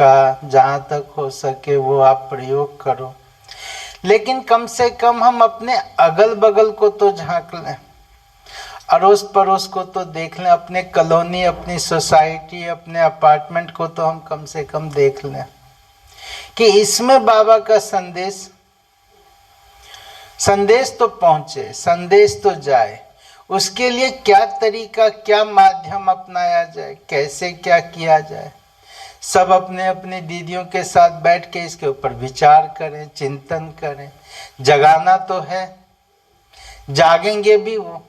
का जहाँ तक हो सके वो आप प्रयोग करो, लेकिन कम से कम हम अपने अगल बगल को तो झांक लें, अड़ोस पड़ोस को तो देख लें, अपने कॉलोनी, अपनी सोसाइटी, अपने अपार्टमेंट को तो हम कम से कम देख लें कि इसमें बाबा का संदेश तो पहुंचे, संदेश तो जाए। उसके लिए क्या तरीका, क्या माध्यम अपनाया जाए, कैसे क्या किया जाए, सब अपने अपने दीदियों के साथ बैठ के इसके ऊपर विचार करें, चिंतन करें। जगाना तो है, जागेंगे भी वो,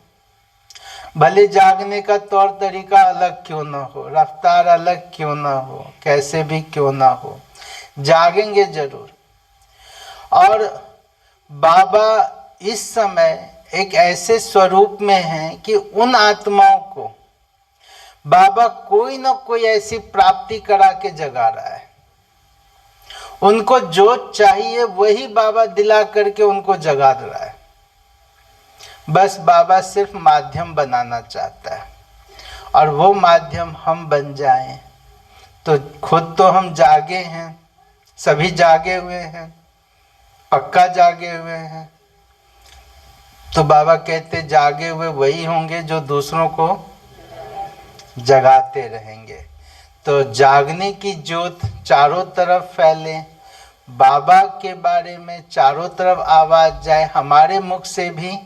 भले जागने का तौर तरीका अलग क्यों ना हो, रफ्तार अलग क्यों ना हो, कैसे भी क्यों ना हो, जागेंगे जरूर। और बाबा इस समय एक ऐसे स्वरूप में हैं कि उन आत्माओं को बाबा कोई ना कोई ऐसी प्राप्ति करा के जगा रहा है। उनको जो चाहिए वही बाबा दिला करके उनको जगा रहा है। बस बाबा सिर्फ माध्यम बनाना चाहता है, और वो माध्यम हम बन जाएं। तो खुद तो हम जागे हैं, सभी जागे हुए हैं, पक्का जागे हुए हैं। तो बाबा कहते जागे हुए वही होंगे जो दूसरों को जगाते रहेंगे। तो जागने की ज्योत चारों तरफ फैले, बाबा के बारे में चारों तरफ आवाज जाए, हमारे मुख से भी,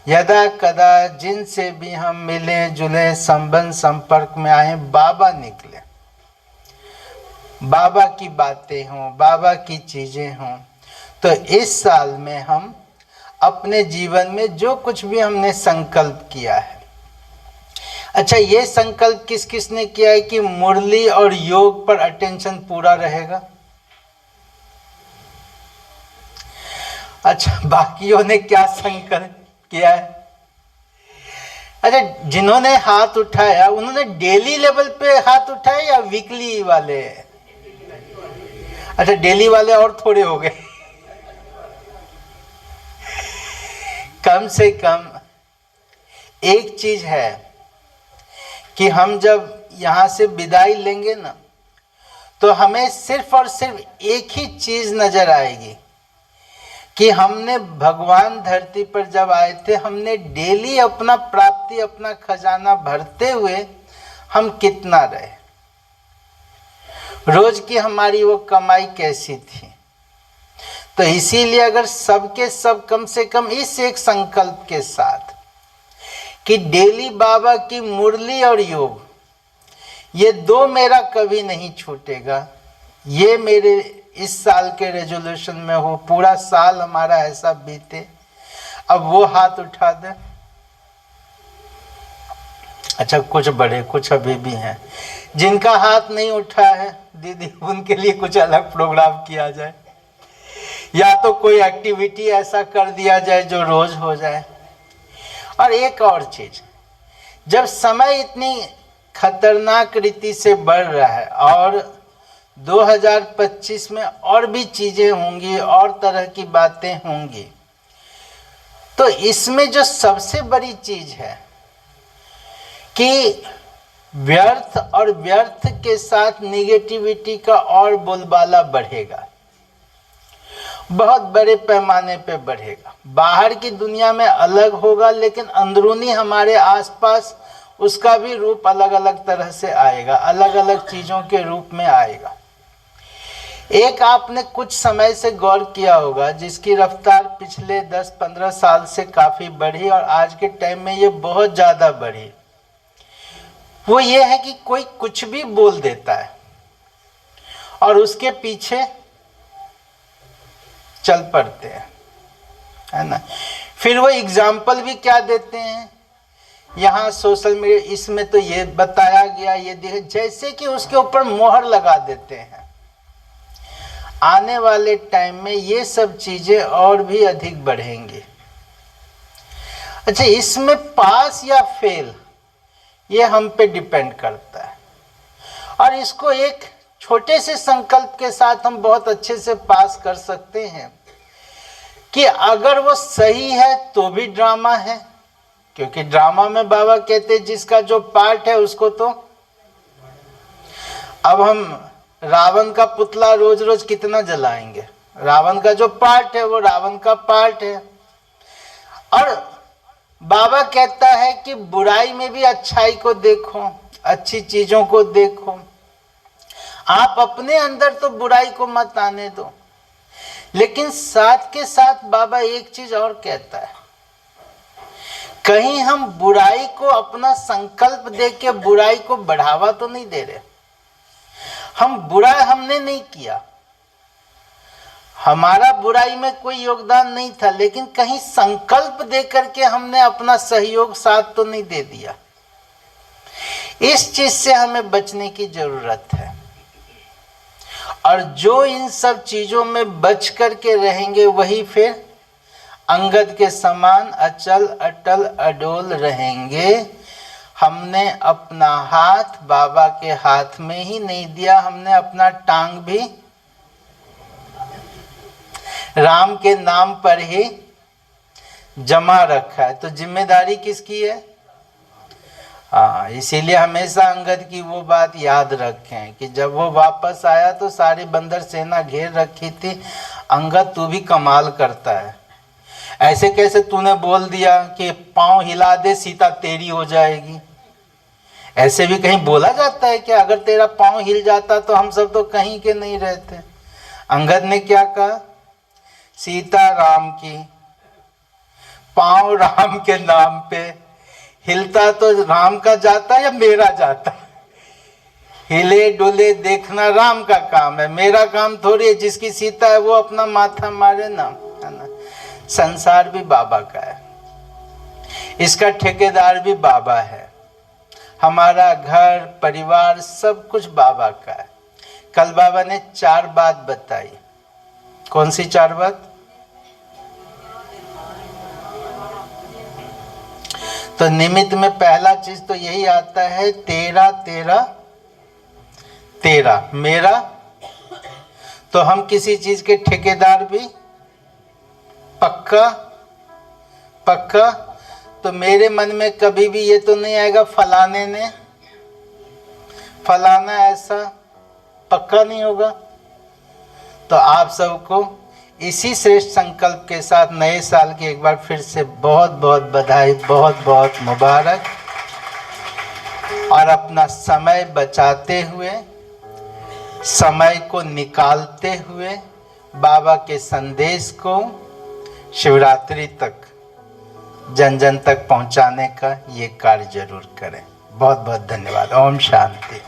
यदा कदा जिनसे भी हम मिले जुले, संबंध संपर्क में आए, बाबा निकले, बाबा की बातें हों, बाबा की चीजें हों। तो इस साल में हम अपने जीवन में जो कुछ भी हमने संकल्प किया है, अच्छा ये संकल्प किस किस ने किया है कि मुरली और योग पर अटेंशन पूरा रहेगा? अच्छा बाकियों ने क्या संकल्प किया है? अच्छा जिन्होंने हाथ उठाया उन्होंने डेली लेवल पे हाथ उठाए या वीकली वाले? अच्छा डेली वाले और थोड़े हो गए। कम से कम एक चीज है कि हम जब यहां से विदाई लेंगे ना, तो हमें सिर्फ और सिर्फ एक ही चीज नजर आएगी कि हमने भगवान धरती पर जब आए थे, हमने डेली अपना प्राप्ति, अपना खजाना भरते हुए हम कितना रहे, रोज की हमारी वो कमाई कैसी थी। तो इसीलिए अगर सबके सब कम से कम इस एक संकल्प के साथ कि डेली बाबा की मुरली और योग, ये दो मेरा कभी नहीं छूटेगा, ये मेरे इस साल के रेजोल्यूशन में हो, पूरा साल हमारा ऐसा बीते। अब वो हाथ उठा दे। अच्छा कुछ बड़े, कुछ अभी भी हैं जिनका हाथ नहीं उठा है दीदी, उनके लिए कुछ अलग प्रोग्राम किया जाए, या तो कोई एक्टिविटी ऐसा कर दिया जाए जो रोज हो जाए। और एक और चीज, जब समय इतनी खतरनाक रीति से बढ़ रहा है और 2025 में और भी चीजें होंगी और तरह की बातें होंगी, तो इसमें जो सबसे बड़ी चीज है कि व्यर्थ और व्यर्थ के साथ निगेटिविटी का और बोलबाला बढ़ेगा, बहुत बड़े पैमाने पे बढ़ेगा। बाहर की दुनिया में अलग होगा, लेकिन अंदरूनी हमारे आसपास उसका भी रूप अलग अलग तरह से आएगा, अलग अलग चीजों के रूप में आएगा। एक आपने कुछ समय से गौर किया होगा, जिसकी रफ्तार पिछले 10-15 साल से काफी बढ़ी और आज के टाइम में ये बहुत ज्यादा बढ़ी, वो ये है कि कोई कुछ भी बोल देता है और उसके पीछे चल पड़ते हैं, है ना। फिर वो एग्जाम्पल भी क्या देते हैं, यहाँ सोशल मीडिया इसमें तो ये बताया गया, ये जैसे कि उसके ऊपर मोहर लगा देते हैं। आने वाले टाइम में ये सब चीजें और भी अधिक बढ़ेंगी। अच्छा इसमें पास या फेल ये हम पे डिपेंड करता है, और इसको एक छोटे से संकल्प के साथ हम बहुत अच्छे से पास कर सकते हैं कि अगर वो सही है तो भी ड्रामा है, क्योंकि ड्रामा में बाबा कहते हैं जिसका जो पार्ट है उसको तो। अब हम रावण का पुतला रोज रोज कितना जलाएंगे? रावण का जो पार्ट है वो रावण का पार्ट है। और बाबा कहता है कि बुराई में भी अच्छाई को देखो, अच्छी चीजों को देखो। आप अपने अंदर तो बुराई को मत आने दो, लेकिन साथ के साथ बाबा एक चीज और कहता है, कहीं हम बुराई को अपना संकल्प देके बुराई को बढ़ावा तो नहीं दे रहे। हम बुरा हमने नहीं किया, हमारा बुराई में कोई योगदान नहीं था, लेकिन कहीं संकल्प दे करके हमने अपना सहयोग साथ तो नहीं दे दिया। इस चीज से हमें बचने की जरूरत है। और जो इन सब चीजों में बच करके रहेंगे वही फिर अंगद के समान अचल अटल अडोल रहेंगे। हमने अपना हाथ बाबा के हाथ में ही नहीं दिया, हमने अपना टांग भी राम के नाम पर ही जमा रखा है। तो जिम्मेदारी किसकी है? हाँ, इसीलिए हमेशा अंगद की वो बात याद रखें कि जब वो वापस आया तो सारी बंदर सेना घेर रखी थी। अंगद तू भी कमाल करता है, ऐसे कैसे तूने बोल दिया कि पांव हिला दे सीता तेरी हो जाएगी? ऐसे भी कहीं बोला जाता है कि अगर तेरा पांव हिल जाता तो हम सब तो कहीं के नहीं रहते। अंगद ने क्या कहा? सीता राम की, पांव राम के नाम पे, हिलता तो राम का जाता या मेरा जाता? हिले डुले देखना राम का काम है, मेरा काम थोड़ी है। जिसकी सीता है वो अपना माथा मारे ना, है ना। संसार भी बाबा का है, इसका ठेकेदार भी बाबा है, हमारा घर परिवार सब कुछ बाबा का है। कल बाबा ने 4 बात बताई। कौन सी 4 बात? तो निमित्त में पहला चीज तो यही आता है, तेरा तेरा तेरा, मेरा। तो हम किसी चीज के ठेकेदार भी पक्का पक्का। तो मेरे मन में कभी भी ये तो नहीं आएगा फलाने ने फलाना, ऐसा पक्का नहीं होगा। तो आप सबको इसी श्रेष्ठ संकल्प के साथ नए साल की एक बार फिर से बहुत बहुत बधाई, बहुत बहुत मुबारक। और अपना समय बचाते हुए, समय को निकालते हुए बाबा के संदेश को शिवरात्रि तक जन जन तक पहुंचाने का ये कार्य जरूर करें। बहुत बहुत धन्यवाद। ओम शांति।